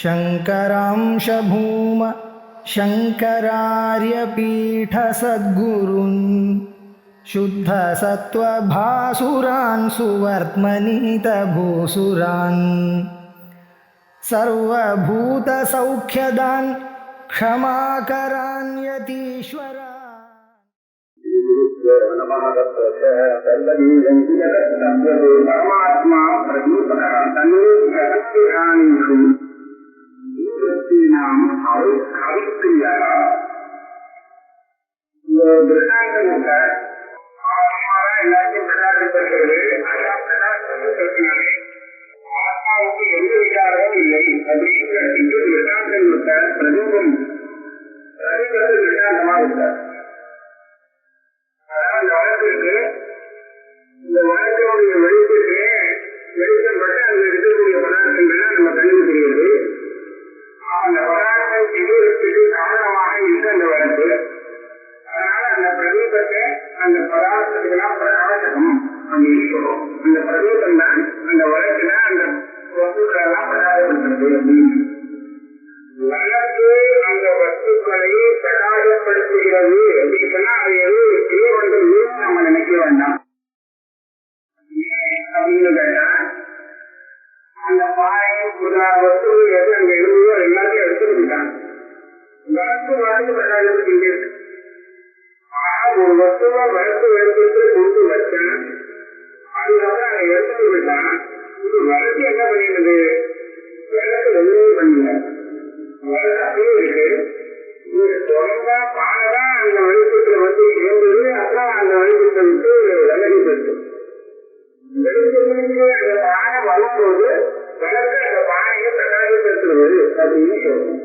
शङ्करांश भूम शङ्करार्यपीठसद्गुरून् शुद्धसत्त्वभासुरान् सुवर्त्मनीतभूसुरान् सर्वभूतसौख्यदान् क्षमाकरान् यतीश्वरान्। परमात्मा எல்லாத்தையும் பிரகாசப்படுகிறது. ஆத்மாவுக்கு எந்த விகாரமும் இல்லை அப்படிங்கிற பிரதூபம் விசாரமா இருக்கார். அதாவது வழக்கிற்கு இந்த வழக்கினுடைய வெளிச்சத்தை வெளிச்சப்பட்டு அங்கு இருக்கக்கூடிய பதார்த்தங்களை நம்ம கணிவு தெரியுது. அந்த பதார்த்தம் சிறுவதற்கு காரணமாக இருக்க அந்த வழக்கு. அதனால அந்த பிரதீபத்தை அந்த பதார்த்தத்துக்கெல்லாம் பிரகாசகம் அப்படின்னு சொல்றோம். அந்த பிரதீபம் தான் அந்த வழக்குல அந்த வஸ்துக்கள் எல்லாம் பிரகாசப்படுத்துறது அப்படின்னு. வழக்கு அந்த வஸ்துக்களை பிரகாசப்படுத்துகிறது அப்படின்னு சொன்னா அது எதுவும் திருவண்டல் நம்ம நினைக்க வேண்டாம். அப்படின்னு கேட்டா அந்த பாறை வஸ்துகள் எது அங்க இருந்ததோ எல்லாத்தையும் எடுத்துக்கிட்டாங்க. வழக்கு வழக்கு பிரகாசப்படுத்தி ஒரு வஸ்துவா வழக்கு வழக்கத்தை கொண்டு வச்சேன். அதுக்கப்புறம் அதை எடுத்துட்டு விட்டான். இது வழக்கு என்ன பண்ணிடுது? வழக்கு ஒன்றுமே பண்ணல. வழக்கு அப்படியே இருக்கு. தொடர்ந்தா பானைதான் அந்த வெளிச்சத்துல வந்து இருந்தது. அப்புறம் அந்த வெளிச்சத்தை விட்டு விலகி போச்சு. வெளிச்சத்துக்கு அந்த பானை வரும்போது வழக்கு அந்த பானையை பிரகாசப்படுத்துறது அப்படின்னு சொல்றோம்.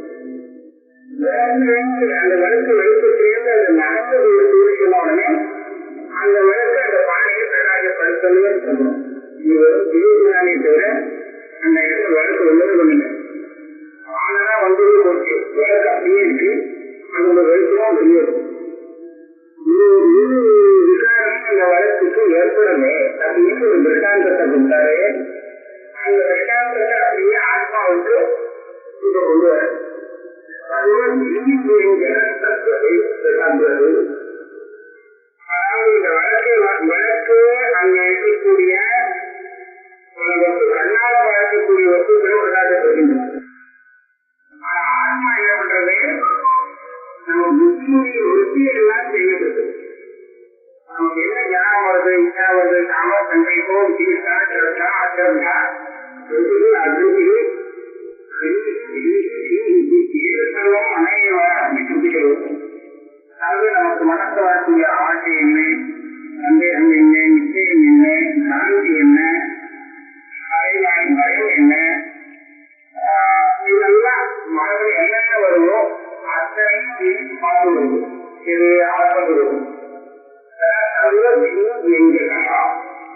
அந்த வழக்கு வெளிச்சத்திலிருந்து அந்த நடந்தது சொன்ன உடனே அந்த வழக்கு அந்த பானையை பிரகாசப்படுத்தவே சொல்றோம். இது வெறும் திருவிழானே தவிர அந்த இடத்துல வழக்கு உள்ளது பண்ணுங்க. பானைதான் வந்தது போச்சு. வழக்கு அப்படியே இருக்கு. அதோட வெளிச்சமும் தெரியும். ஒரு விசாரணை அந்த வழக்குக்கு ஏற்படவே அப்படின்னு ஒரு திருஷ்டாந்தத்தை கொடுத்தாரு. அந்த திருஷ்டாந்தத்தை அப்படியே ஆத்மாவுக்கு இதை கொண்டு வர அதாவது இந்த வழக்கு அங்க இருக்கக்கூடிய கண்ணால பார்க்கக்கூடிய வஸ்துக்களை பிரகாசப்படுகின்றன. ஆத்மா என்ன பண்றது? நம்ம புத்தியுடைய வృத்தியெல்லாம் செய்யப்படுது. நமக்கு என்ன ஞானம் வருது, இச்சா வருது, காம சங்கைக்கோ தீர்த்தா சிரத்தா ஆச்சரா அதிருப்தி அதாவது நமக்கு மனசு வரக்கூடிய ஆசை என்ன, சந்தேகம் என்ன, நிச்சயம் என்ன, சாந்தி என்ன, பயம் என்ன, இதெல்லாம் மனதில் என்னென்ன வருமோ அத்தனையும் பார்த்து வருது. இது ஆசம் வருது.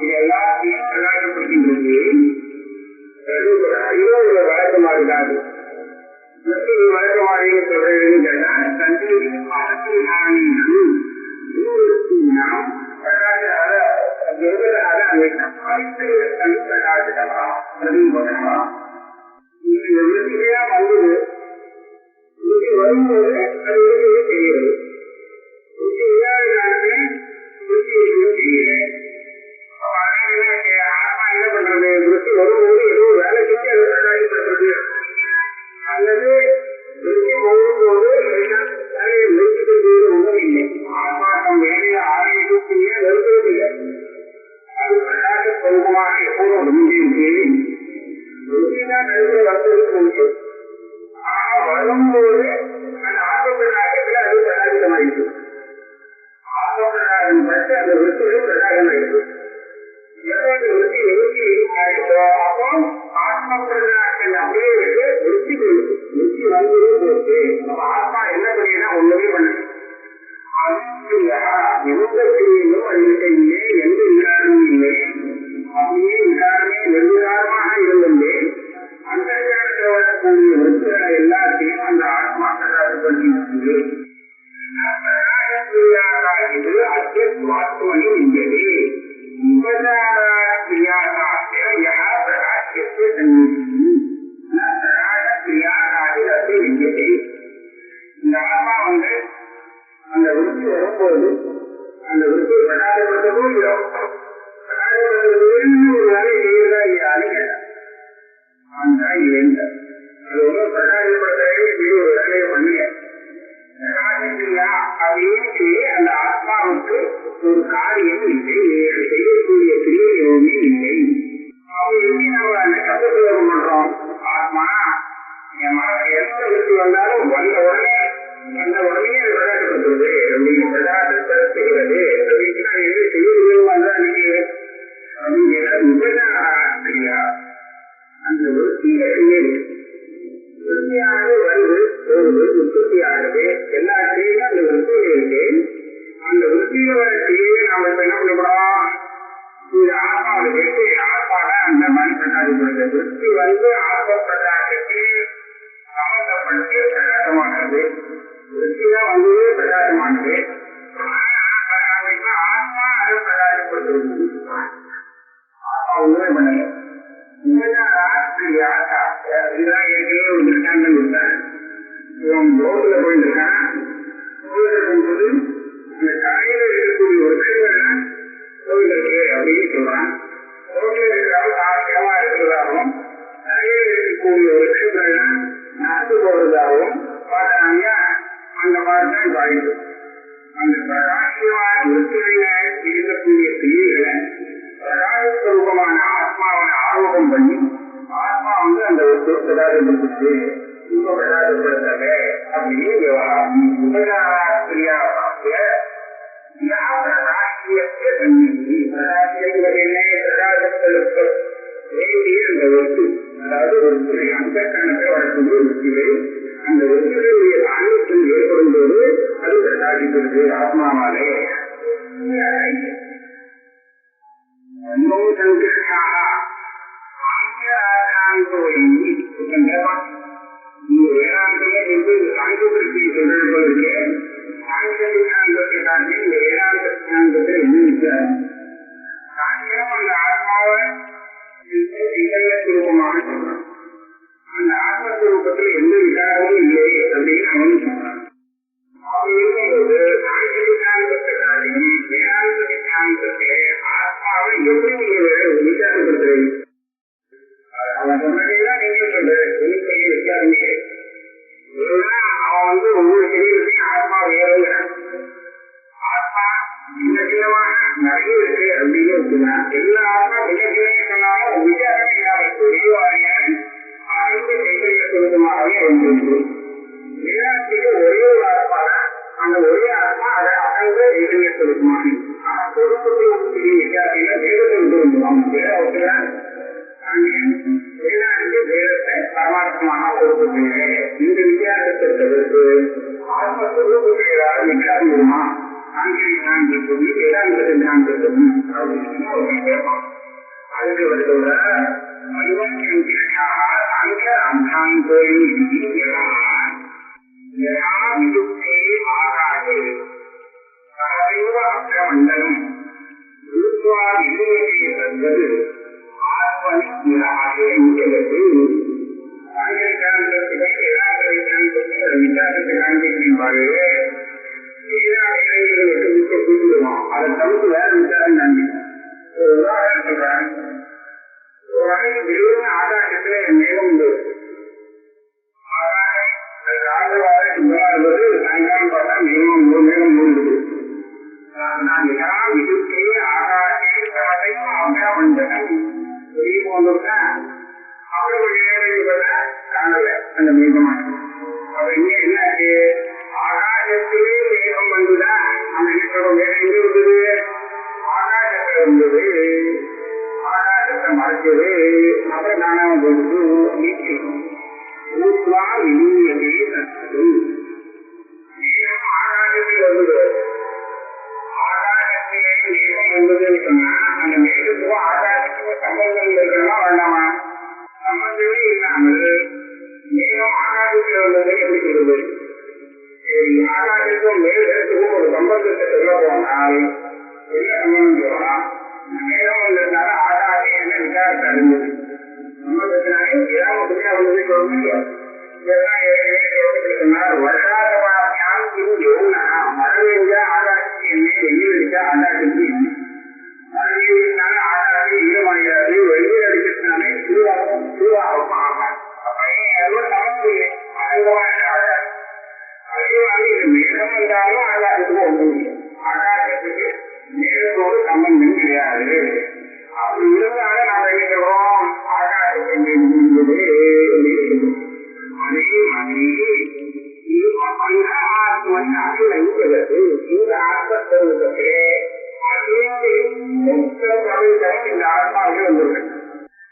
இது எல்லாத்தையும் பிரகாசப்படுகின்றது. இது வழக்கமாகிறாது. வழக்கமாறின்னு சொல்றதுன்னு கேட்டா வந்தது வரும்போது அது தெரியுது. இல்லாதனாலுமே தெரியல. ஆத்மா என்ன பண்றது? திருப்தி வரும்போது ஏதோ வேலை செஞ்சு அதை பிரகாசப்படுத்துறது அல்லது திருப்தி போகும்போது வேலையை முடிச்சுட்டு ஒன்றும் இல்லை. ஆத்மா நம் வேலையை ஆரம்பிக்கக்கூடிய வருவதில்லை. அது பிரகாச சொந்தமாக எப்போதும் முடிஞ்சிருக்கு. திருப்திதான் நடுவில் வந்தது முடியும். வரும்போது அந்த ஆத்ம பிரகாசத்தில் அது பிரகாசிதமாயிருக்கு. ஆத்ம பிரகாசம் பற்றி அந்த விருத்திகள் பிரகாசமாயிருக்கு. எப்போது விருத்தி விருத்தி ஆயிட்டோ அப்போ ஆத்ம பிரகாசம் அப்படியே விட்டு விருத்தி போயிடுது. விருத்தி வந்தது போச்சு. நம்ம ஆத்மா என்ன பண்ணினா ஒண்ணுமே பண்ண எந்த கிரியையும் அதுகிட்ட இல்லை, எந்த விகாரமும் இல்லை. அப்படியே விகாரமே நிர்விகாரமாக இருந்தே அந்த காலத்தில் வரக்கூடிய விருத்திகளை எல்லாத்தையும் அந்த ஆத்மா பிரகாசப்படுத்தி இது அத்தியத்வாத்மனி இங்கது உபசார கிரியா பிரகாசியத்தை சந்நிதி கிரியா என் மனசு எந்த விருத்தி வந்தாலும் வந்த உடனே பிரகாசப்படுத்துறது அப்படின்னு பிரகாசப்படுத்துகிறது அப்படின்னா எது செய்யறதுமா தான் நீங்க அப்படின்னா அந்த விருத்தியானது வருது போகுது உற்பத்தியானது எல்லா செய்யும் அந்த விருத்தியில இருக்கு. அந்த விருத்தியில வர செய்ய நாம இப்ப என்ன பண்ணப்படும், இந்த ஆத்மாவை விட்டு ஆத்மாவை அந்த மாதிரி பிரகாசப்படுது. விருத்தி வந்து ஆத்ம பிரகாசத்துக்கு சம்பந்தப்பட்டு பிரகாசமானது. விருத்திதான் வந்து பிரகாசமானது. ஆத்மா அதை பிரகாசப்படுத்துறது. ஆத்மா உண்மை பண்ணல. ரோட்ல போயிருக்கான். ரோட்ல போகும்போது அந்த கடையில இருக்கக்கூடிய ஒரு பெண்கள் கோவில் இருக்கு அப்படின்னு சொல்றான். ரோட்ல இருக்கிறாலும் ஆச்சரியமா இருக்கிறதாகவும் கடையில இருக்கக்கூடிய ஒரு பெண்கள் நடந்து போறதாகவும் பார்த்தாங்க. அந்த மாதிரிதான் பாதிப்பு. அந்த பிரகாசமான விருத்தியில இருக்கக்கூடிய கிரியைகளை பிரகாசஸ்வரூபமான ஆத்மாவை ஆரோகம் பண்ணி ஆத்மா வந்து அந்த பிரகாசப்படுத்து இப்ப பிரகாசப்படுத்தல அப்படின்னு விவகாரம். உபகாரியாசிய பிரகாசப்படுத்த வேண்டிய அந்த ஒத்து, அதாவது ஒத்து அந்த கணக்கை வரக்கூடிய ஒத்திலை அந்த ஒத்திகளுடைய அனைத்தும் ஏற்படும் போது அது பிரகாசிக்கிறது ஆத்மாவாலே. வேதாந்தமே வந்து சாங்கியத்திற்கு சொல்றதுக்கு சாங்கிய சித்தாந்தத்தை காட்டி இந்த வேதாந்த சித்தாந்தத்தை என்ன வித்தியாசம்? சாங்கியம் அந்த ஆத்மாவை சுரூபமாக சொல்றான். அந்த ஆத்மஸ்வரூபத்தில் எந்த விகாரமும் இல்லை அப்படின்னு அவன் சொல்றான். அவன் இருக்கும்போது சாங்கிய சித்தாந்தத்தை காட்டி வேதாந்த சித்தாந்தத்தை ஆத்மாவை எப்படி விசாரப்படுத்துறது? அவன் சொன்னதேதான் நீங்க சொல்றது. பெரிய வித்தியாசம் இல்லை. அவன் வந்து ஒவ்வொரு சரீரத்தையும் ஆத்மா வேறுங்கிறான். ஆத்மா இந்த சீரமான நிறைய இருக்கு அப்படின்னு சொன்னான். எல்லா ஆத்மா மிக சீரங்க சொன்னாலும் வித்தியாசம் இல்லாமல் ஒரே வாரியான ஆழ்ந்த கைகரிய சுருக்கமாகவே இருந்தது. வேதாந்திக்கு ஒரே ஒரு ஆத்மா தான். அந்த ஒரே ஆத்மா அதை அகன்ற கைகரிய சுருக்கமாக பொறுப்புகள் பெரிய வித்தியாசம் வேதத்தை வேதத்துதான் வேதாந்தி வேதத்தை பரமாத்மான பொறுப்புகளே. இந்த வித்தியாசத்தை தவிர்த்து ஆத்மஸ்வரூபத்தில் ஏதாவது வித்தியாசம் வருமா? சாங்கியாந்தத்துக்கும் வேதாந்த சித்தாந்தத்துக்கும் அதுக்கு வருகிற சாங்கிய அந்தாந்தோயுக்தே ஆகாது சர்வைவ அக்கமண்டலம் என்பது ஆத்மனி நிராகே உலகத்து. சாங்கியாந்தத்துக்கு வேதாந்த வித்தியாசத்தை காண்பிக்கின்றாரு. அதை தவிர்த்து வேற விசாரம் காண்பிக்கும். ஒரு உதாரணம் சொல்றேன். ஒரு வகையில் வெறும் ஆகாசத்துல மேலும் உண்டு. ஆகாசம் இருப்பது சாயங்காலம் பார்த்தா மேலும் மேலும் மூழ்குது. நான் எல்லாம் இருக்கே ஆகாசே சதையும் அகமண்டலம் வெளியே போந்துருக்கேன். அவ்வளவு காணல அந்த மேகமான. அப்ப இங்க என்னாச்சு? ஆகாசத்திலே மேகம் வந்துதான் அந்த மேகம் வேற எங்க இருந்தது? ஆகாசத்துல இருந்தது. ஆகாசத்தை மறைச்சது. அப்புறம் காணாம போகுது. ஊத்வா விழுந்ததே சத்து. மேகம் ஆகாசத்தில் வந்தது. ஆகாசத்திலே மேகம் வந்ததுன்னு சொன்னா அந்த மேகத்துக்கும் ஆகாசத்துக்கும் சம்பந்தம் இருக்கணுமா வேண்டாமா? சம்பந்தமே இல்லாமல் மேகம் ஆகாசத்தில் வந்தது எப்படி சொல்றது? ஆகாசத்துக்கும் மேகத்துக்கும் ஒரு சம்பந்தத்தை சொல்ல போனால் என்ன சம்பந்தம் சொல்லலாம்? மேகம் வந்ததுனால ஆகாசம் என்ன விசாரத்தை அறிந்தது? சம்பந்தத்தினாலே ஏதாவது வந்து சொல்லுங்கள். இதெல்லாம் சொன்னார். வருஷாதவாசியான் யோனா மழை பெஞ்சா ஆகாசத்துக்கு என்ன, வெயில் அடிச்சா ஆகாசத்துக்கு என்ன? மழை பெய்யறதுனால ஆகாசம் ஈரமாகிறது, வெயில் அடிக்கிறதுனாலே திருவாகவும் ஆகாது. அப்ப சமந்து இல்லை. ஆகாசம் அதே மாதிரி மேகம் வந்தாலும் ஆகாசத்துக்கு ஒன்றும் இல்லை. ஆகாசத்துக்கு மேகத்தோடு சம்பந்தம் கிடையாது. அப்படி இருந்தாலும் நாம என்ன சொல்றோம்? ஆகாசத்தை முடிந்தது. மாதிரி ஆத்மனாக வைக்கிறது. இந்த ஆத்மஸ்வரூபத்திலே இந்த ஆத்மாவே வந்துருக்கு.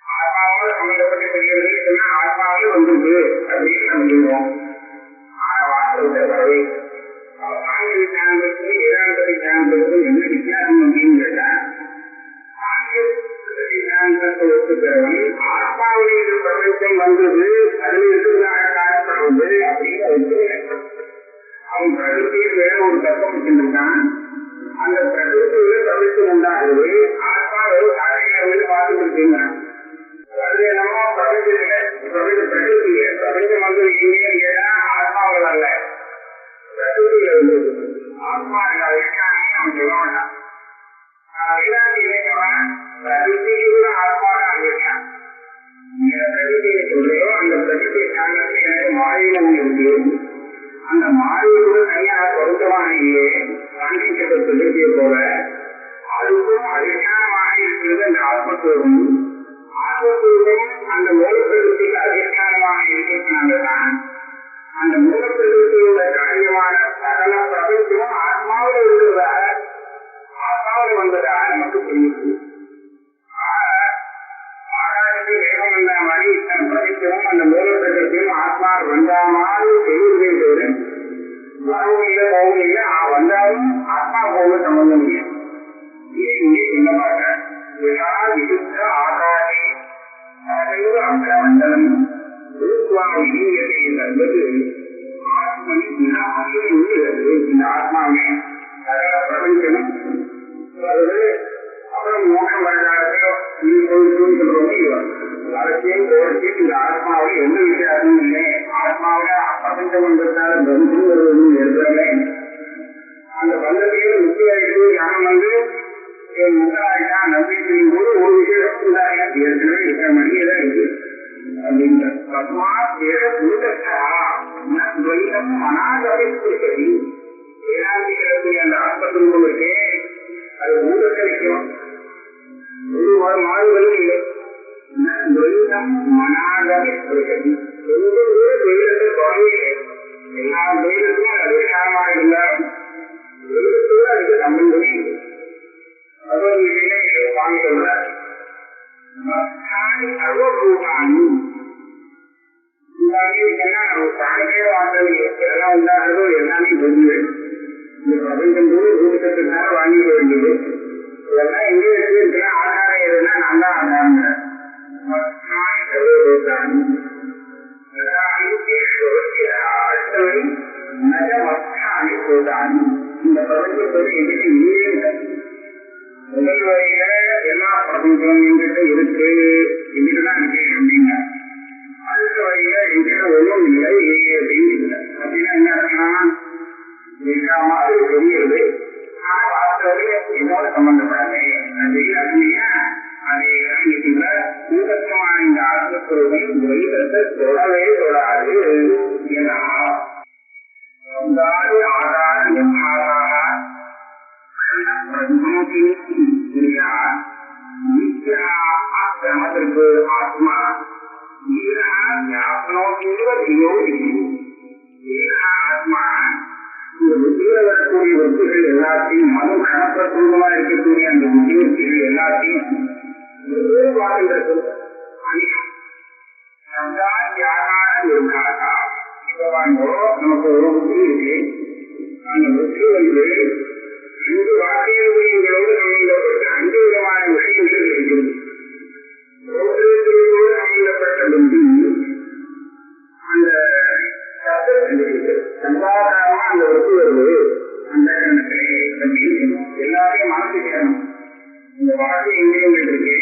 ஆத்மாவோட சம்பந்தப்பட்ட பெரியவர்கள் ஆத்மாவே வந்துருக்கு அப்படின்னு நம்ம சொல்லுவோம். வாசத்தை வரவே சாங்கிய ஞானத்துக்கு வேதாந்த ஞானத்துக்கும் என்ன வித்தியாசம் அப்படின்னு கேட்டா, சாங்கிய ஞானத்தை ஒத்துக்கிறவன் ஆத்மாவுடைய பிரபஞ்சம் வந்தது அதில் இருக்கிறதாக காணப்படுவது அப்படின்னு ஒத்துக்கிறேன். அவன் பிரகிருத்தியில் வேற ஒரு தர்க்கம் வச்சிருக்கான். அந்த பிரகிருத்தியில பிரபஞ்சம் உண்டாகுது, ஆத்மா வெறும் காரியங்களை பார்த்துட்டு இருக்கின்றான். அது என்னமோ பிரபஞ்சம் பிரகிருத்திய பிரபஞ்சம் வந்து இங்கே கேட்டா ஆத்மாவில் அல்ல, பிரகிருத்தியில இருந்தது. ஆத்மா இருக்கானே அவன் சொல்ல வேண்டாம். வேதாந்தி இளைஞவன் பிரகிருத்திக்கு ஆத்மாதான் இருக்கான். பிரகிருத்தியை சொல்றையோ அந்த பிரகிருத்தியை காரணத்தை எனக்கு மாறினம் இருக்கு. அந்த மாறியோடு தனியாக பொருத்தமாக இல்லையே காண்பிக்கப்பட்ட பிரகிருத்தியை போல அதுக்கும் அதிகாரமாக இருக்கிறது அந்த ஆத்மத்துவம். ஆத்மத்துவம் அந்த மூலப்பிரகிருத்திக்கு அதிகாரமாக இருக்கிறதுனாலதான் அந்த மூலப்பிரகிருத்தியோட காரியமான சகல பிரபஞ்சமும் ஆத்மாவில் இருக்கிறதாக ஆத்மாவில் வந்ததாக நமக்கு புரியுது. ஆகாயத்தில் வேகம் வந்த மாதிரி இத்தனை பிரபஞ்சமும் அந்த மூலப்பிரகிருத்தியும் ஆத்மாவில் வந்த மாதிரி செய்வதே தவிர வரவும் இல்லை போகவும் இல்லை. வந்தாலும் ஆத்மா போக சம்பந்தம் இல்லை. இங்கே சொல்ல மாட்டேன். ஆகாஷே அந்தமண்டலம் என்பது ஆத்மனி உள்ளது. இந்த ஆத்மாவே சகல பிரபஞ்சமும் அப்புறம் மோட்சம் வருகாலத்தையோ சொல்றோம். அரசியல் கோரிக்கையும் இந்த ஆத்மாவில் எந்த வித்தியாசமும் இல்லை. ஆத்மாவில பிரபஞ்சம் வந்ததால் பந்தம் வருவதும் ஏற்படலை. அந்த பந்தத்தையும் முக்கிய ஞானம் வந்து முத்தாயிட்டா நம்பிக்கையின் போது ஒரு விஷயம் உண்டாயினா ஏற்கனவே இருக்கிற மணியதான் இருக்கு அப்படின்ற அனாதரை கொடுக்கிறது. வேதாந்திகளுடைய அந்த ஆத்மத்துவம் இருக்கே அது ஊதத்தை வைக்கும். ஒரு மாறுதலும் இல்லை. மனாதரை கொடுக்கிறது. துயரத்தை குறையில்லை. எல்லா துயரத்துக்கும் அது விசாரமாக இருந்தாலும் துயரத்தோடு அதுக்கு சம்பந்தமே இல்லை. பகவத்கீதையிலே சுவாமி சொல்றார், சர்வபூதானி பிராணிகளே வாங்கல் எல்லாம் உண்டாகிறதோ எல்லாமே பொருள். இந்த பிரபஞ்சம் கூட கூட்டத்தினால வாங்கிக்க வேண்டியது. இதெல்லாம் எங்கே வச்சிருக்கிறேன் ஆதாரம் எதுனா நான் தான் ஆதாரம். சர்வபூதானி அடுத்தவரை நஜ மஸ்தானி பூதானி. இந்த பிரபஞ்சத்தோடு எங்கிட்ட இல்லை. முதல் வரையில எல்லா பிரபஞ்சம் எங்கிட்ட இருக்கு, எங்கிட்டதான் இருக்கு அப்படின்னா அடுத்த வரையில எங்கிட்ட ஒன்றும் இல்லை அப்படின்னு இல்லை. அப்படின்னா என்ன அர்த்தம்? எல்லா மாதிரி தெரியுது, ஆனா வார்த்தையில என்னோட சம்பந்தப்படாது அப்படின்னா அதை இறங்கிட்டுள்ள ஊக்கமான இந்த ஆத்மஸ்வரூபம் துவைதத்தை தொடவே தொடாது. ஏன்னா ஆதாரம் ஆத்மத்திற்கு ஆத்மா ஆத்மா இந்த புத்தியில வரக்கூடிய வஸ்துகள் எல்லாத்தையும் மனு கணப்பிரபூர்வமா இருக்கக்கூடிய அந்த புத்திகள் எல்லாத்தையும் பார்க்கின்றது. நமக்கு ஒரு புத்தி இருக்கு. அந்த புத்தி வந்து இந்த வாக்கியங்களோடு சம்பந்தப்பட்ட 5 விதமான விஷயங்கள் இருக்கிறது. சம்பந்தப்பட்ட புத்தி அந்த சம்பாதாரமா அந்த வசதி வருவது அந்த எல்லாத்தையும் மனசு கேட்கணும். இந்த வாக்கு இந்திரியங்கள் இருக்கு.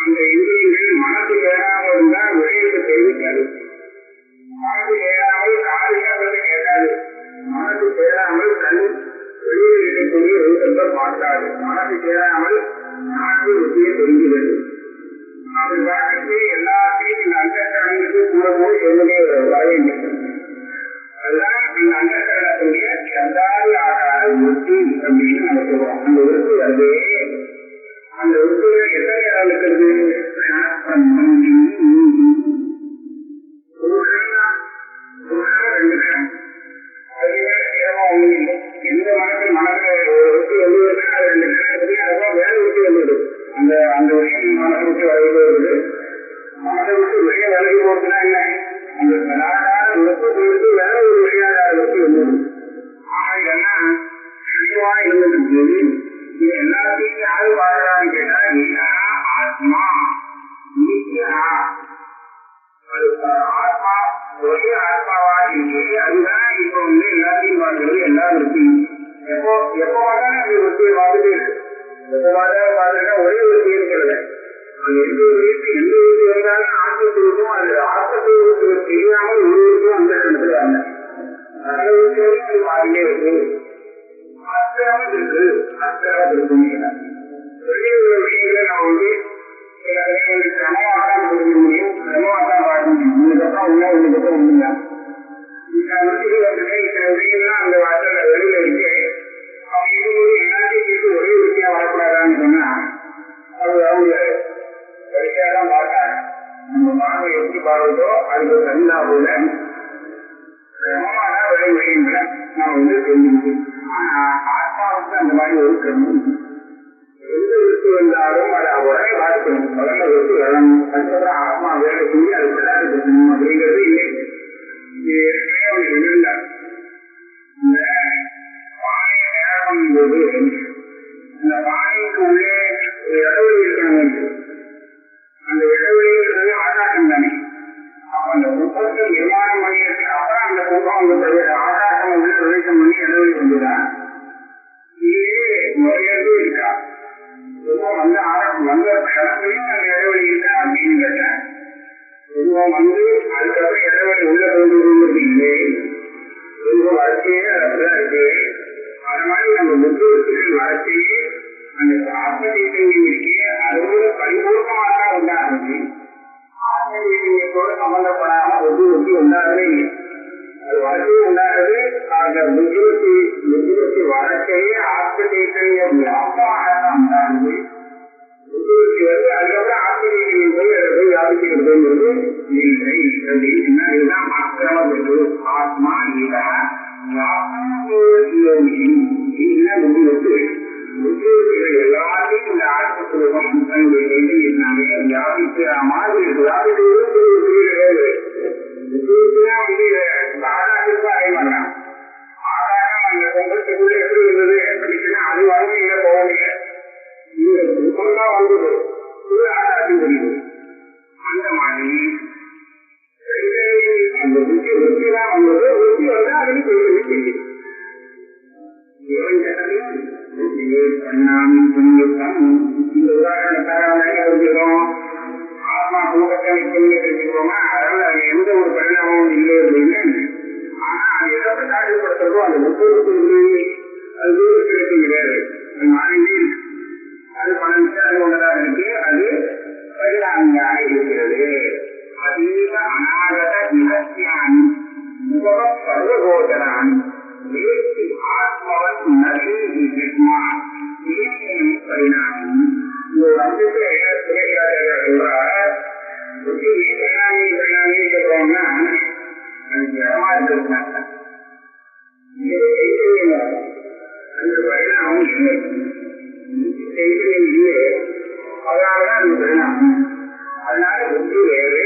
அந்த இந்திரியங்கள் மனசு கேட்காம இருந்தால் விளைவுக்கு தெரிவிக்காது. மனசு கேட்காமல் காது கேட்கறது கேட்காது. மனசு கேட்காமல் கண் வெளியில் இருக்கக்கூடிய ரூபத்தை பார்க்காது. மனசு கேட்காமல் நாட்டு ருசியை தெரிஞ்சுவது. அது பார்த்து எல்லாத்தையும் இந்த அந்தக்கரணத்துக்கு கூட போய் என்னுடைய வரவேண்டியது. அதுதான் இந்த அந்தக்கரணத்துடைய சந்தாதி ஆகாத விருத்தி அப்படின்னு நம்ம சொல்றோம். அந்த விருத்தி வந்து அந்த விருத்தியில எத்தனை இடம் இருக்கிறது? ஆத்மாவா இருக்கு. அதுதான் இப்ப எல்லாத்தையும் பார்க்கறது, எல்லாம் இருக்கு. எப்போ பார்த்தாலும் அது ஒருத்தையை பார்த்துட்டு இருக்கு. எப்போ பார்த்தாலும் பார்த்துட்டா ஒரே ஒருத்தையே இருக்கிறது. அது எந்த வீட்டு வந்தாலும் ஆத்மத்துவம், அது ஆத்மத்துவத்துக்கு தெரியாமல் ஒரு வீட்டுக்கும் அந்த இடத்துல வாங்க அந்த வீட்டுல அது பாதிலே இருக்கு. அத்தரவம் இருக்கு, அத்தரவம் இருக்கும். பெரிய ஒரு விஷயங்களை நான் சில நேரங்களுக்கு கிரமமாக தான் புரிஞ்ச முடியும், கிரமமாக தான் பார்க்க முடியும். இதுக்கப்புறம் இதுக்கப்புறம் ஒண்ணுங்க. சில விஷயம்லாம் அந்த வார்த்தை வெளியில இருக்கு. அவங்க இருக்கும்போது எல்லாத்தையும் கேட்டு ஒரே விஷயா வரக்கூடாதான்னு சொன்னா அது அவங்களுடைய வரிசையா தான் பார்த்தாங்க. நம்ம பார்வை எப்படி பார்க்குதோ அதுக்கு தகுந்தா போல கிரமமான வழிமுறைகளை நான் தெரிஞ்சுக்கிட்டு. ஆனா ஆத்மாவுக்கு அந்த மாதிரி ஒரு கிரமம் எந்த விட்டு வந்தாலும் அதை உடனே பார்க்கணும். முதல்ல விட்டு வரணும், அதுக்கப்புறம் ஆத்மா வேலை செஞ்சு அது பிரகாசிக்கணும் அப்படிங்கிறது இல்லை. இது ஏற்கனவே அவங்க இருந்தார். இந்த பானையை நேரம் போது அந்த பானைக்கு உள்ளே ஒரு இடைவெளி இருக்கணும். அந்த இடைவெளிங்கிறது ஆகாசம் தானே. அப்ப அந்த குப்பத்தை நிர்மாணம் பண்ணியதுக்கு அப்புறம் அந்த குப்பம் அந்த ஆகாசம் உள்ள பிரவேசம் பண்ணி இடைவெளி வந்துதான் இதே முறையாவே இருக்கா. குப்பம் வந்து வந்த க்ஷணத்துலையும் அந்த இடைவெளி இருக்கா அப்படின்னு கேட்டேன். குப்பம் வந்து அதுக்கப்புறம் இடைவெளி உள்ள கொண்டு இல்லை. குப்பம் வளர்ச்சியே அப்படிதான் இருக்கு. அது மாதிரி நம்ம முக்கியத்துக்கு வளர்ச்சியே அந்த ஆத்மதீபங்கள் இருக்கு. அதோட பரிபூர்ணமாக தான் உண்டாகுது. ஆத்மதீபத்தோட சம்பந்தப்படாம ஒன்று உண்டாகவே இல்லை. அது வளர்ச்சி உண்டாகுது. அந்த முக்கியத்து வளர்ச்சியே ஆத்மதீபங்கள் வியாபகமாகத்தான் உண்டாகுது. முக்கியத்து வந்து அதுக்கப்புறம் ஆத்மதீபங்கள் போய் அதை போய் வியாபிச்சுக்கிறதுங்கிறது இல்லை. இதுதான் அக்கிரமம் இருக்கு. ஆத்மா இதா எல்லாத்தையும் இந்த ஆத்மத்துவம் தன்னுடைய நிலையினாலே வியாபிக்கிற மாதிரி ஆகாசத்துக்கு அடைய மாட்டான். ஆகாரம் அந்த பொங்கத்துக்குள்ள எப்படி இருந்தது அப்படின்னா அது வந்து இங்க போகலையே. தான் வந்தது ஆகாசம் தெரியுது. அந்த மாதிரி அந்த புத்தி தான் வந்தது. புத்தி வந்து அதுக்கு தெரியுது. இந்த உதாரணக்காக ஆத்மா தூக்கத்தை தெரிஞ்சுக்கோமா. அதனால அது எந்த ஒரு பரிணாமமும் இல்லை அப்படின்னு. ஆனா அது எதை பிரகாசப்படுத்துறதோ அந்த முக்கியத்துக்கு அது கிடைக்க கிடையாது. அது மாறினே அது 10 நிமிஷம் ஒன்றதாக இருக்கு. அது பரிணாமியாக இருக்கிறது. அதீத அநாகத விகத்தியான் சர்வகோதரான் ஆத்மவன் நதி பரிணாமம். இந்த வந்தத்தை சொல்றார். பரிணாமி சொல்றோம்னா அது ஜனமா இருக்கிறாங்க. அந்த பரிணாமம் இல்லை. சைத்தன்யம் இல்லை. அதனாலதான் அந்த பரிணாமம். அதனால புத்தி வேறு,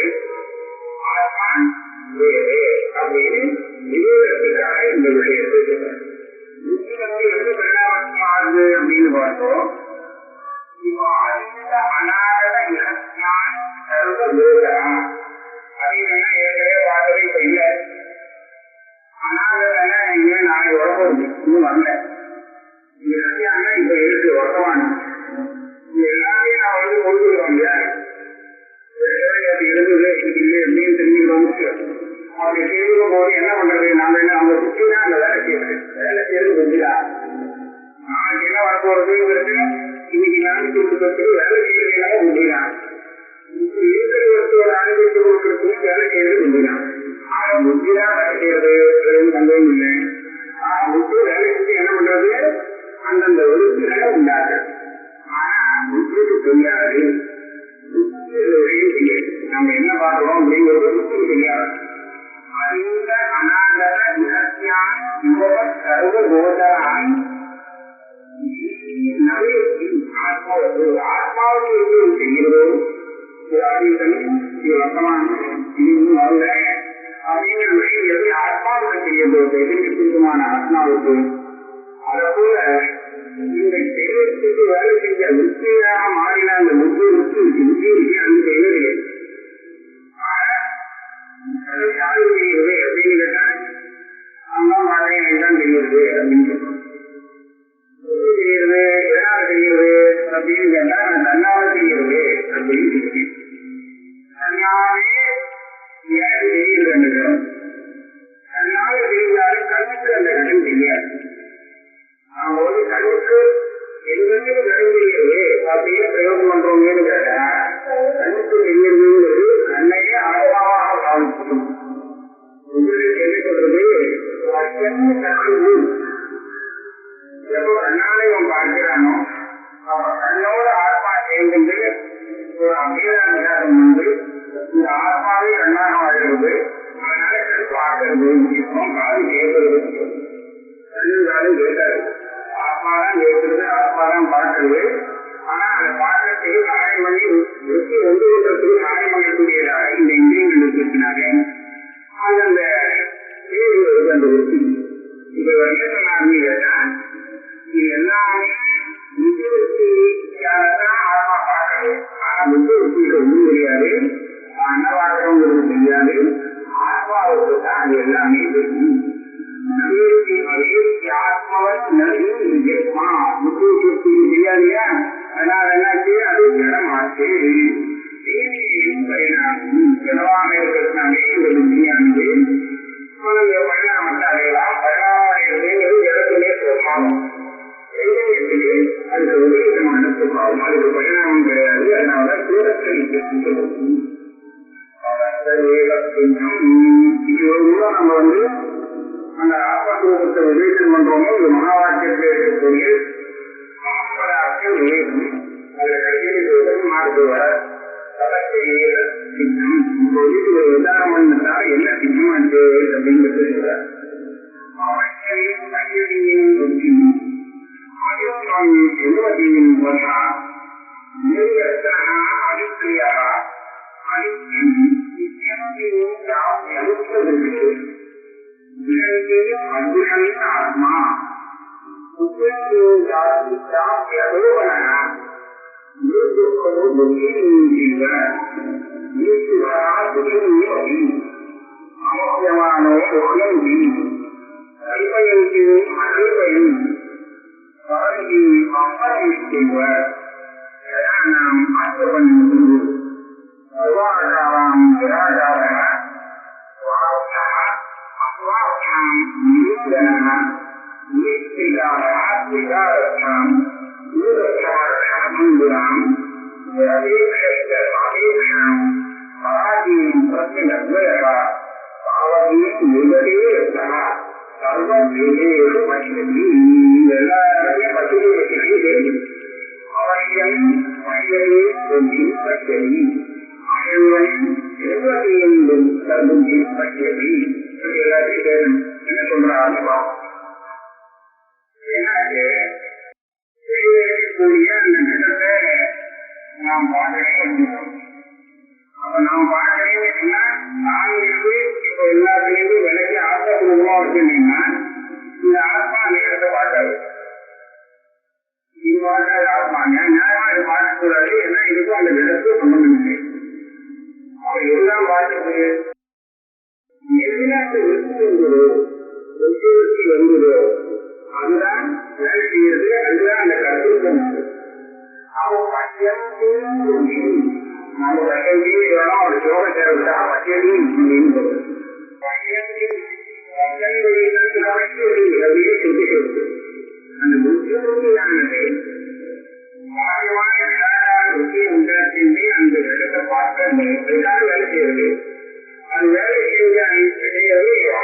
ஆத்மா வேறு அப்படின்னு விவேகத்துக்காக இந்த விஷயத்தை சொல்றாங்க. புத்தி வந்து எந்த பரிணாமத்துக்கு ஆகுது அப்படின்னு பார்த்தோம். இப்போ ஆதித்த அநாகத இலக்கியான் சர்வ வேதனா அப்படின்னு ஏற்கனவே பார்த்தது இப்ப இல்லை. அநாகதனா இங்கே நாளைக்கு உடம்பு இன்னும் வரல. இலக்கியானா இப்ப இருக்கு வர்த்தமானம். எல்லாரையும் நான் வந்து கொண்டுக்கிறோம் இல்லையா. அது இருந்தது இல்லை அப்படின்னு தெரிஞ்சுக்கிறோம். அப்படி தெரிஞ்சுக்கும் போது என்ன பண்றது? நாம என்ன அவங்க சுற்றி தான் அந்த வேலை செய்யறது. வேலை செய்யறது புத்திதான். நாளைக்கு என்ன வரப்போறதுங்கிறது இன்னைக்கு ஞானி கொடுக்கறதுக்கு வேலை செய்யறதுனால புத்திதான். இருக்கிற அனுபவித்து கொடுக்கறதுக்கு வேலை செய்யறது புத்திதான். ஆனா புத்திதான் வேலை செய்யறது சந்தேகம் இல்லை. ஆனா புத்தி வேலை செஞ்சு என்ன பண்றது? அந்தந்த விருத்திகளை உண்டாது. ஆனா புத்திக்கு தெரியாது. நம்ம என்ன பார்க்கிறோம் அப்படிங்கிறது புத்திக்கு தெரியாது. அதீத அநாகத விகத்தியான் சர்வ கோதரான் ஆத்மாவுக்கு செய்கிறதோ அதீதம் இது வர்த்தமானம் இன்னும் வரல அப்படிங்கிற விஷயம் எப்படி ஆத்மாவுக்கு செய்யறதோ தெரிவிக்குமான ஆத்மாவுக்கு அதை போல இந்த தெய்வத்துக்கு வேலை செஞ்ச முக்கியமாக மாறின அந்த முக்கிய அது செய்யவில்லை. அது யாரு தெரியுது அப்படின்னு கேட்டா அம்மா மாதிரி தான் தெரியுது அப்படின்னு சொல்றோம். தெரியுது எதனால தெரியுது அப்படின்னு கேட்டா தன்னால தெரியுது அப்படின்னு சொல்லி தன்னாலே எனக்கு தெரியுது என்று தன்னால தெரியாத கண்ணுக்கு அந்த இடம் தெரியாது. நாம வந்து கண்ணுக்கு எதுவுமே நடுவுகிறது அப்படின்னு பிரயோகம் பண்றோம்னு கேட்டா கண்ணுக்கு தெரியுதுங்கிறது கண்ணையே ஆழமாக பாதிக்கும். உங்களுக்கு என்ன சொல்றது எப்போ கண்ணாலே அவன் பார்க்கிறானோ அவன் கண்ணோட ஆத்மா சேர்ந்து ஒரு அபேதா விசாரம் வந்து இந்த ஆத்மாவே கண்ணாக வாழ்கிறது. அதனால கண் பார்க்கறது முக்கியம், காது கேட்கறது முக்கியம். கண்ணுங்காலும் கேட்காது, ஆத்மாதான் கேட்கறது, ஆத்மாதான் பார்க்கறது. ஆனா அதை பார்க்கறதுக்கு காயம் பண்ணி வெற்றி ஒன்று கொண்டதுக்கு காயம் பண்ணக்கூடியதாக இந்த இந்தியங்கள் இருக்கிறதுனால அந்த அந்த வெற்றி இதை வந்து சொன்னாங்க கேட்டா இது எல்லாமே முக்கியவர்த்தியாலதான் ஆத்மா பார்க்கறது. ஆனா முக்கியவர்த்திக்கு ஒன்றும் தெரியாது, என்ன பார்க்கறோங்கிறது தெரியாது. ஆத்மாவுக்கு தான் அது எல்லாமே தெரியும். ஆத்மாவன் நிலையுமா முக்கியவர்த்திக்கு தெரியாதியா, அதனால என்னாச்சு அது ஜடமாச்சு. ஜடமாக இருக்கிறதுனாலே இந்த புத்தியானது பரிணாமத்தை அடையலாம். பரிணாமம் ஜடத்திலே சுவாமம் அதுக்கு விபரீதமான சுபாவம், அதுக்கு பரிணாமம் கிடையாது. அதனால தூரத்தை நம்ம வந்து அந்த ஆத்மஸ்வரூபத்தை விவேகம் பண்றோமோ இது மகா வாக்கியத்தில் இருக்கக்கூடிய விவேகம். அதுல கடைசியில் மாறுபடுவார் சித்தம். இப்போ வீட்டுக்கு ஒரு உதாரணம் பண்ணால என்ன சித்தமாச்சு அப்படிங்கிறது சொல்றார். எவ்வளத்தையும் போனா அடிப்படையா ஆத்மா அவசியமானோ உயர்ந்தி கல்பயத்தையும் அகல்பையும் பரந்தி அப்பறம் செய்வர் நாம் அர்த்தம் சர்வாகாரம் நிராகார அஸ்வார்த்தம் நிரூபண நிஷ்டிகாரம் விகாரத்தம் ூரசாரம் அபேட்சம் பராஜீம் பிரத்யநத்வயா பாவதியும் நிபதே சர்வம் வேதேஷு பஷ்யதி. எல்லா இடத்தையும் பசுவை வச்சுக்கிட்டே தெரியும். அவசியம் பஷ்யதி புத்தி பஷ்யதி அயவன் நிர்வதியும் புத்தி பஷ்யதி. எல்லாத்தையும் தெரியும். என்ன சொல்றாங்க என்னாச்சு வெளியேறக்கூடிய அந்த இடத்தை நாம் பார்க்கிறேன். அப்ப நாம் பார்க்கிறேன்னா நான் இருந்து இப்ப எல்லாத்துலேருந்து விலைக்கு ஆத்மபூர்வமா வச்சிருந்தீங்கன்னா இந்த ஆத்மா அந்த இடத்தை பார்க்காது. இது பார்க்காது ஆத்மா நியாயமா இது பார்க்கக்கூடாது. ஏன்னா இதுக்கும் அந்த இடத்துக்கு சம்பந்தம் இல்லை. அவன் எல்லாம் பார்க்கக்கூடிய எல்லாம் அந்த வெற்றி வந்ததோ வெற்றி வந்ததோ அதுதான் வேலை செய்யறது. அதுதான் அந்த கருத்துக்கம். அவன் பட்டம் நம்ம பட்டம் வேணும் ஒரு யோக தேவையா பட்டியலையும் அந்த புத்தியானது மாயமான உண்டாக்கி அந்த இடத்தை பார்க்க வேலை செய்யறது. அது வேலை செய்யறது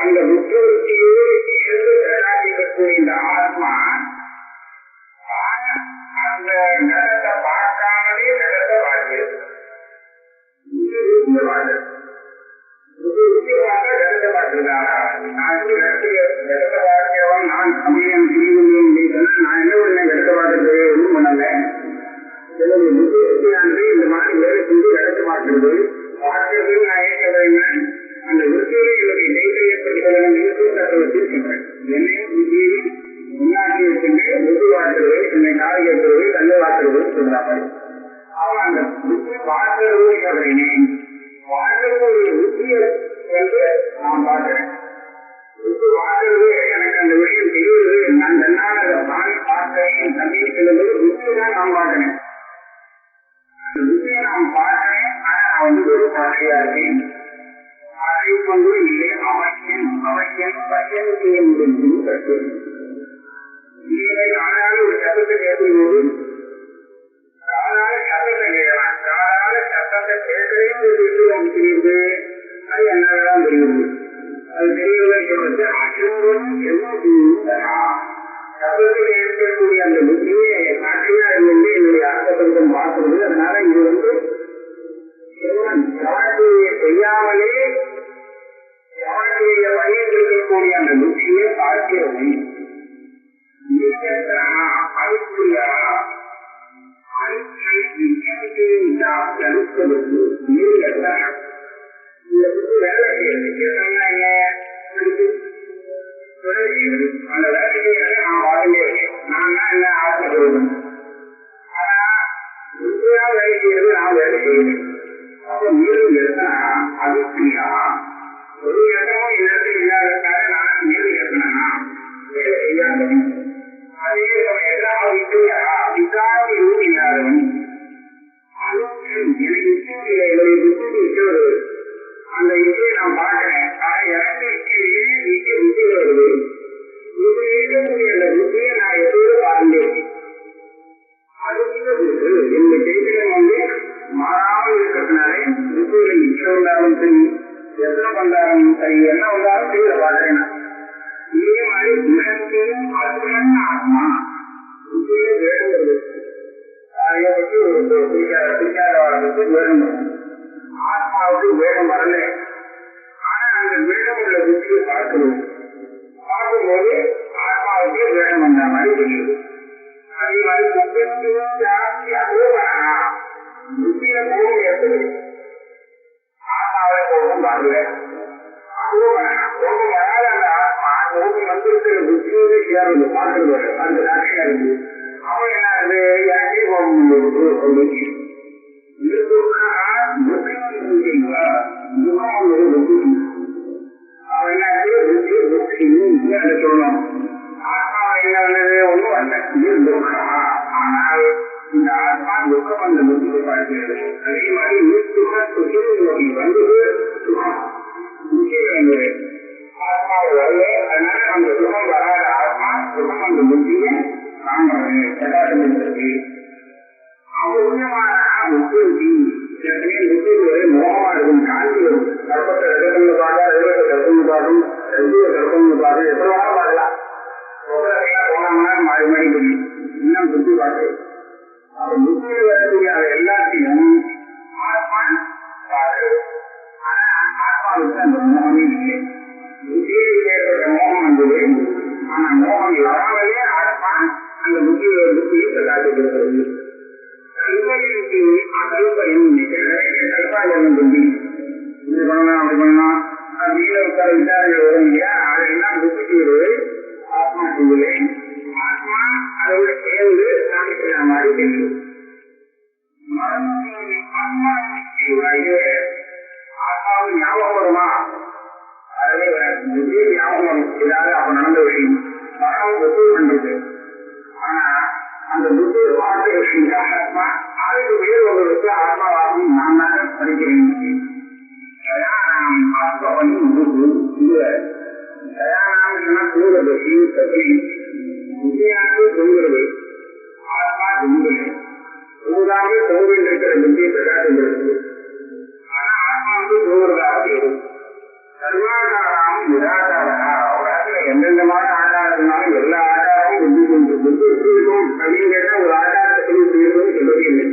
அந்த புத்தியோடு சேர்ந்து பிரகாசிக்கக்கூடிய இந்த ஆத்மா அந்த இடத்தை பார்க்காமலே இடத்தை பார்க்கிறது. இடத்தை பார்க்கிறாரா நான் இடத்தை பார்க்கிறவன் நான் சமயம் செய்ய நான் என்ன பண்ண இடத்தை பார்க்கறது ஒன்றும் பண்ணல. இந்த மாதிரி வேலை செஞ்சு இடத்தை பார்க்கிறது பார்க்கறது எனக்கு அந்த விஷயம் தெரியுது, நான் தன்னால் அதை பார்த்தேன் அப்படின்னு புத்திதான் நான் பார்க்கிறேன். அந்த புத்தியை நான் பார்க்கிறேன். ஆனா நான் ஒரு பாஷையா இருக்கேன். அதை கொண்டு இல்லை அவசியம் பையன் செய்ய முடியும் கற்று காலால ஒரு சத்தத்தை கேட்கும்போது காலால சத்தத்தை கேட்கலாம். காலால சத்தத்தை கேட்கவே ஒரு விஷயம் தெரியுது. அது என்னதான் தெரியுது. அது தெரியவே சொல்றது அசோகம் சத்தத்தை கேட்கக்கூடிய அந்த புத்தியை சாட்சியா இருந்து என்னுடைய அர்த்தத்திற்கும் பார்க்கிறது. அதனால இது செய்யாமலே வழியிருக்கக்கூடிய அந்த புத்தியை பார்க்கிறது. வேலை அந்த வேலையை நான் வாழ்ந்தே நான் தான் என்ன ஆசைப்படுவேன். ஆனா புத்தியா வேலை செய்யறது நான் வேலை செய்வேன். அப்ப நீரு எத்தனா அதுக்குயா ஒரு இடமும் இடத்துல இல்லாததுனால நான் நீரு எத்தனா வேலை செய்யாதவன். அதே சமயத்தான் விட்டுயா விசாரணை எதுவும் இல்லாதவன். எனக்கு இஷ்டம் இல்லை, என்னுடைய புத்தி இருக்கிறது. அந்த இசையை நான் பார்க்கிறேன். ஆனா எனக்கு இசை புத்தி வருது. இப்படி இருக்கக்கூடிய அந்த புத்தியை நான் எப்போதும் பார்க்கிறேன். அதுக்கு இந்த சைத்தன்யம் மாறாமல் இருக்கிறதுனாலே புத்தியில இச்சை வந்தாலும் சரி, எத்தனை வந்தாலும் சரி, என்ன வந்தாலும் சரி அதை பார்க்கிறேன். இதே மாதிரி குணத்தையும் அதுதான் ஆத்மா புத்தியில வேடம் வருது. அதை பற்றி ஒரு பிடிக்காத வாழ்க்கை வேடம் வரும். ஆத்மாவுக்கு வேடம் வரல. ஆனா அந்த வேடம் உள்ள புத்தியை பார்க்கணும். பார்க்கும்போது ஆத்மாவுக்கு வேடம் வந்த மாதிரி தெரியுது. அதே மாதிரி புத்தியும் ஜாஸ்தியாகவே வரலாம். புத்தியில போகும் எப்படி ஆத்மாவில போகும் வரல. அதுவும் வரலாம். போகும் வராத அந்த ஆத்மா போகும் வந்திருக்கிற புத்தியோடு சேருது பார்க்கறது அந்த ராசியா இருக்கு. அவன் என்ன ஆகுது எனக்கே போகும் விஷயம். சொல்லணும். ஆத்மா என்ன ஒன்றும் அல்ல, ஆனால் இந்த ஆத்மா துக்கம் அந்த புத்தியை பார்க்கிறது. அதே மாதிரி சுகம் வந்தது சுகம் முக்கிய ஆத்மாவை வரல. அதனால அந்த சுகம் வராத ஆத்மா சுகம் அந்த புத்தியை நாங்கள் பிரகாசப்படுத்துறது. முக்கியமான மோகமா இருக்கும். காந்தி வரும். கற்பத்தை ரகங்கள் பார்க்க ரகத்தை கற்பம் பார்க்கும், ரஜிய கற்பம் பார்க்க எவ்வளோ பார்க்கலாம். போனோம்னா மாறி மாறி முடியும். இன்னும் புத்தி பார்க்க அப்ப புத்தியில் வரக்கூடிய அதை எல்லாத்தையும் ஆத்மா பார்க்கிறது. ஆனா ஆத்மாவுக்கு அந்த மோகமே இல்லை. புத்தியில் ஏற்பட்ட மோகம் வந்தது. ஆனா மோகம் வராமலே ஆத்மா அந்த புத்தியை பிரகாசப்படுத்துறது. கல்பாயம் புத்தி இப்படி பண்ணலாம் அப்படி பண்ணலாம் வீர உட்கார விசாரணைகள் வரும் இல்லையா, அதெல்லாம் புத்திக்கு வருவது ஆத்மா புதிலே. ஆத்மா அதோட சேர்ந்து காமிக்கிற மாதிரி தெரியும். ஆத்மாவுக்கு ஞாபகம் வருமா? அதுவே ஞாபகம் இல்லாத அப்ப நடந்த விஷயம் மரம் ஒத்து பண்றது. ஆனா அந்த புத்தியை பார்த்த விஷயம் ஆத்மா அதுக்கு வேறு ஒருவருக்கு ஆத்மாவாகும் நான் தான் படிக்கிறேன். தூரதர்ஷி தகுதி புத்தியானது தொங்குகிறது. ஆத்மா தொங்குகிறது. தொங்காமல் தொங்கின்றிருக்கிற புத்தியை பிரகாசப்படுத்துது. ஆனா ஆத்மாவுக்கு தொங்குறதாக தெரியும். சர்வாதாரம் நிராதாரா உலகத்துல எந்தெந்தமான ஆதாரம் இருந்தாலும் எல்லா ஆதாரமும் புத்தி கொண்டு புத்தி எப்படி இருக்கும் அப்படின்னு கேட்டா ஒரு ஆதாரத்தை எப்படி இருக்கும்னு சொல்லவே இல்லை.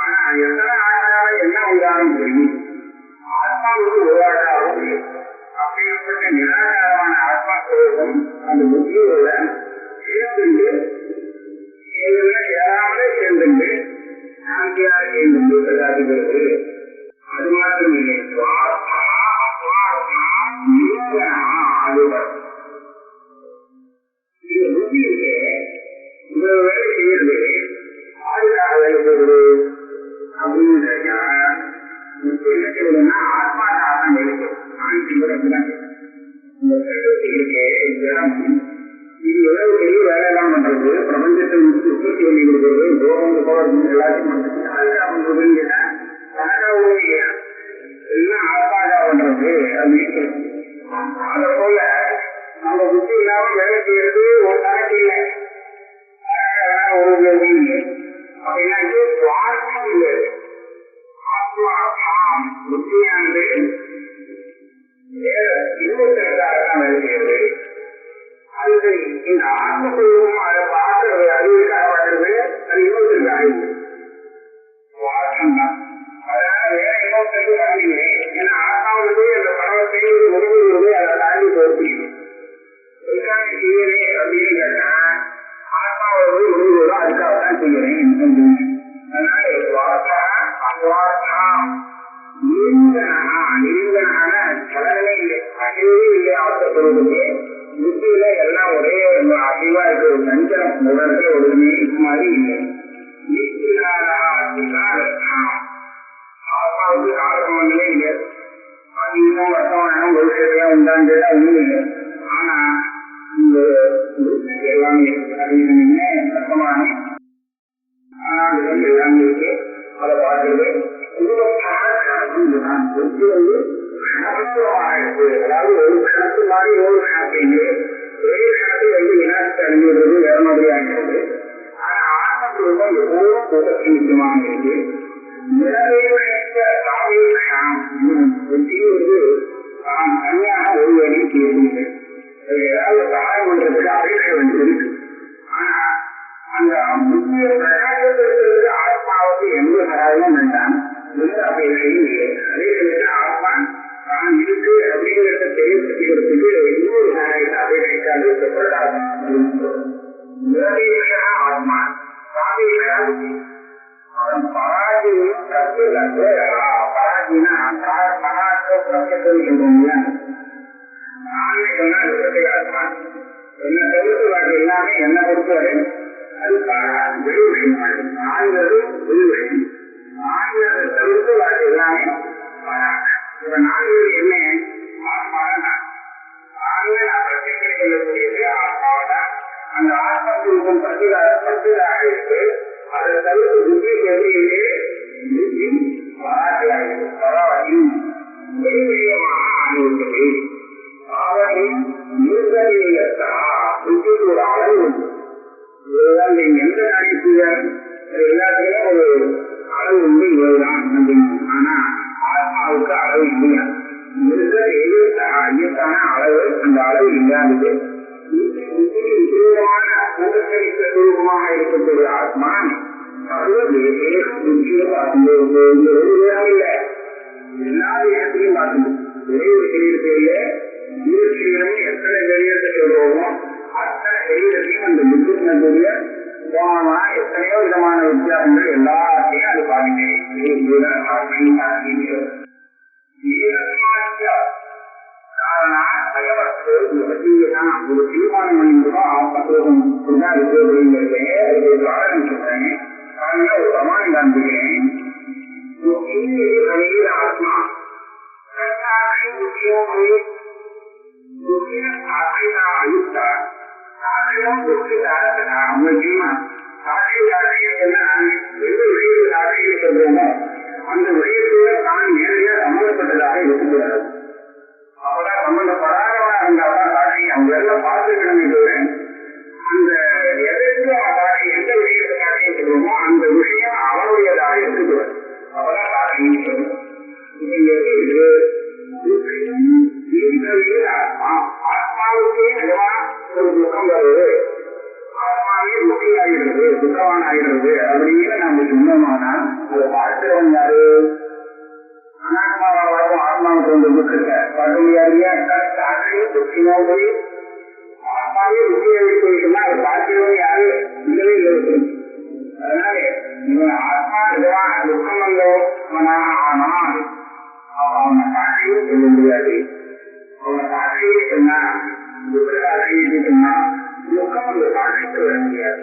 ஆனா எத்தனை ஆதாரம் என்ன உதாரணம் தெரியும். ஆத்மாவுக்கு ஒரு ஆதாரம் இல்லை. அப்படிப்பட்ட நிராதாரமான ஆத்மா ஸ்வரூபம் அந்த புத்தியோட சேர்ந்து ஏறாமலே சேர்ந்து சாந்தியாக சேர்ந்து பிரகாசிக்கிறது. அது மாத்திரம் இல்லை, இந்த புத்தியிலே இந்த வேலை செய்யறது ஆளுக்காக வேலை செய்வது அப்படின்னு என்ன செய்வதுன்னா ஆத்மாக்காக வேலை செய்யும். நான் செய்வது அப்படிதான் நீக்கணும். அதை போல நம்ம புத்தி இல்லாம வேலை செய்யறது ஒரு கணக்கு இல்லை, ஒரு கேள்வி இல்லை. அப்படின்னா இது சுவார்த்தம் இல்லை. ஆத்மாத்தான் புத்தியானது இன்னொருத்தருக்காகத்தான் வேலை செய்யறது. அது இந்த ஆத்மஸ்வரூபம் அதை பார்க்கறது, அறிவுக்காக பார்க்கறது, அது இன்னொருத்தருக்காக இல்லை. சுவார்த்தம் தான். அதனால வேற இன்னொருத்தருக்கு வரவில்லை. ஏன்னா ஆத்மாவுக்கு அந்த பரவத்தை முடிவுறது அதை தாண்டி போயிருக்கீங்க. செய்யறே அப்படின்னு கேட்டா ஆத்மாவோட முடிவுகளோ அதுக்காகத்தான் செய்யறேன். அதனால நிரந்தனான கடலே இல்லை, அழிவே இல்லை. ஆத்மஸ்வரூபமே புத்தியில எல்லாம் ஒரே அழிவா இருக்கிற சஞ்சலம் உடனே ஒரு நீர் மாதிரி இல்லை. ஆத்மாவுக்கு கால சம்பந்தமே இல்லை. அதிகம் வர்த்தமானம் ஒரு சேவையா உண்டான்னு கேட்டா ஒண்ணும் இல்லை. ஆனா இந்த எல்லாமே வர்த்தமானம் எல்லாமே இருக்கு. அதை பார்க்கறது அதாவது ஒரு கணக்கு மாதிரி ஒரு கணக்கு ஒரே கணக்கு வினாசி அணிஞ்சுறது வேற மாதிரி ஆகிறது. ஆனா ஆத்மஸ்வரூபம் எப்போதும் கூட்டத்தில் நிச்சயமாக இருக்கு. தனியாக ஒரு வழி செய்யப்படுது. ஏதாவது சகாயம் பண்றதுக்கு அபேட்சை வந்து இருக்கு. ஆனா அந்த புத்திய பிரகாசத்திற்கு ஆத்மாவுக்கு எந்த சகாயமும் வேண்டாம், எந்த அபேட்சையும் இல்லை. அதே சமயத்தில் ஆத்மா தான் இருக்கு அப்படிங்கிறத தெரியப்படுத்துகிறதுக்கு இன்னொரு சகாயத்தை அபேட்சிக்காது. ஆத்மா பராஜியும் பராஜினா சொல்றோம்ல, என்ன கருத்து வாக்கு எல்லாமே என்ன பொறுத்தவரை அது வெளி விஷயம். ஆண்கிறது வெளி விஷயம். ஆண்கிறது கருத்து வாக்கு எல்லாமே இப்ப நான்கு என்ன ஆத்மாதான். ஆண்மை பிரச்சனை சொல்லக்கூடியது ஆத்மாவதான். அந்த ஆத்மஸ்வரூபம் பத்துதாக இருக்கு. அதை தவிர்த்து புத்தி கேள்வியிலே புத்தி பராஜியும் வெளிவிடயமாக ஆகிவிட்டது. அவரின் நிர்வகியத்தா புத்திக்கு ஒரு அளவு உண்டு. இதுதான் நீங்க எந்த காரியத்துல எல்லாத்துலயும் ஒரு அளவு உண்டு, இவ்வளவுதான் அப்படின்னு. ஆனா ஆத்மாவுக்கு அளவு இல்லையா? நிர்வகியத்தான அளவு, அந்த அளவு இல்லாதது. விசேஷமான ரூபமாக இருக்கக்கூடிய ஆத்மா இல்லை. எல்லா இடத்திலையும் பார்க்கணும். ஒரே ஒரு சரீரத்திலேயே இரு சரீரமும் எத்தனை சரீரத்தை சொல்றோமோ அத்தனை சரீரத்தையும் அந்த புத்திய கோணமா எத்தனையோ விதமான வித்தியாசங்கள் எல்லாத்தையும் அது பார்க்கிறேன். ஒரு தீர்மானம் பண்ணிருக்கோம். ஆத்மஸ்வரூபம் அதுக்கு காரணம் சொல்றேன். காரணம் ஒரு பிரமாணம் காண்பிக்கிறேன். ஆத்மா அந்த விஷயத்தோட தான் நேரடியா சம்பந்தப்பட்டதாக இருக்கக்கூடாது. அப்பதான் சம்பந்தப்படாதவனா இருந்தால்தான் சாட்சி. அவங்க எல்லாம் பார்த்துக்கணுமே தவிர அந்த எதற்கு சாட்சி எந்த விஷயத்தை சாட்சியம் சொல்றோமோ அந்த விஷயம் அவருடையதாக இருக்கக்கூடாது. அப்பதான் சாட்சின்னு சொல்றோம். ஆத்மாவுக்கே நிஜமா ஒரு துக்கம் வருது, ஆத்மாவே துக்கி ஆகிறது, துக்கவான் ஆகிறது அப்படின்னு நம்ம சொன்னோம்னா அதை பார்க்கிறவங்க யாரு? அனாத்மாவாகவும் ஆத்மாவுக்கு வந்து துக்கத்தை பார்க்க முடியாதுயா. சாட்சியும் துக்கினோ போய் ஆத்மாவே துக்கியாக போயிட்டுனா அதை பார்க்கிறவங்க யாரு? இல்லவே இல்லை. அதனால இவன் ஆத்மா நிஜமான துக்கம் வந்தோ ஆனால் அவனை சாட்சியும் சொல்ல முடியாது. அவனை சாட்சியே சொன்னா துக்க சாட்சியை சொன்னா துக்கம் அந்த சாட்சிக்கு வர முடியாது.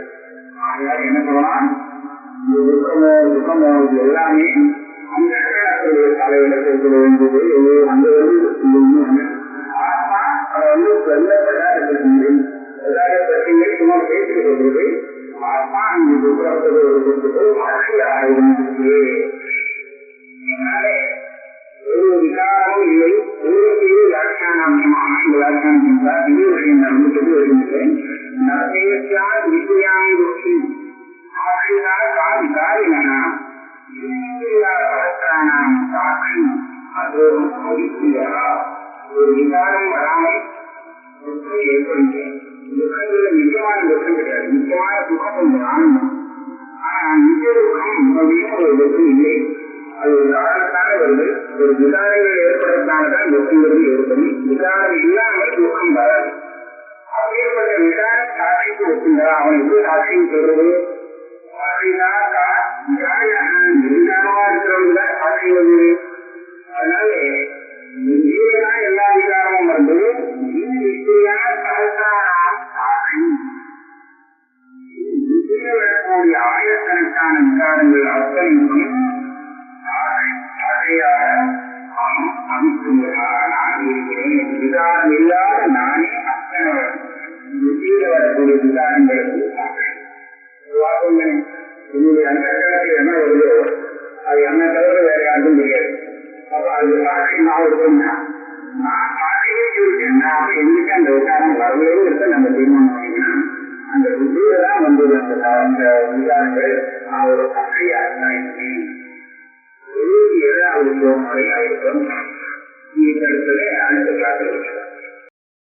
அதனால என்ன சொல்லலாம்? துக்கமோ எல்லாமே அந்த தலையில கொடுக்க வேண்டியது அந்த ஆத்மா அதை சொல்லப்பட்டா இருக்கிறது. ஏதாவது பிரச்சனை சும்மா பேசிட்டு சொல்றது ஆத்மா அந்த துக்கத்தை சாட்சி ஆகிருந்தது. அதனால ஒரு விசாரமும் இல்லை, ஒரு விகாரம் வராமல் துக்கம் ஏற்படுகிறது. துக்கத்துல நிச்சயமான துக்கம் கிடையாது, நிச்சயமான துக்கம் ஒரு ஆனந்தம். ஆனா நிச்சய துக்கம் அப்படின்னு ஒரு துக்கம் இல்லை. அது ஒரு காரணத்தால வருது. ஒரு விகாரங்கள் ஏற்படுறதுனாலதான் துக்கங்கிறது ஏற்படும். விகாரம் இல்லாமல் துக்கம் வராது. அப்பேற்பட்ட விகாரம் சாட்சிக்கு வச்சுங்களா அவன் எப்படி சாட்சின்னு சொல்றது? விகாரமா இருக்கிறவங்க சாட்சி வருது. அதனால எல்லா விகாரமும் வந்து வரக்கூடிய ஆயிரக்கணக்கான விகாரங்கள் அத்தனைக்கும் விகாரம் இல்லாத நானே அத்தனை வரக்கூடிய விகாரங்களுக்கு என்னுடைய அந்த காலத்தில் என்ன வருதோ அது என்ன தவிர வேற யாருக்கும் தெரியாது. அப்ப அது சாட்சி நான் இருக்கேன்னா நான் சாட்சியே இருக்கேன். நான் எங்கிட்ட அந்த விசாரம் வரவே இருக்க நம்ம தீர்மானம் பண்ணிக்கணும். அந்த புத்தியில தான் வந்தது அந்த விசாரங்கள். நான் ஒரு சாட்சியா தான் இருக்கேன். ஏதாவது முறையா இருக்கும். அடுத்த கிளாஸ்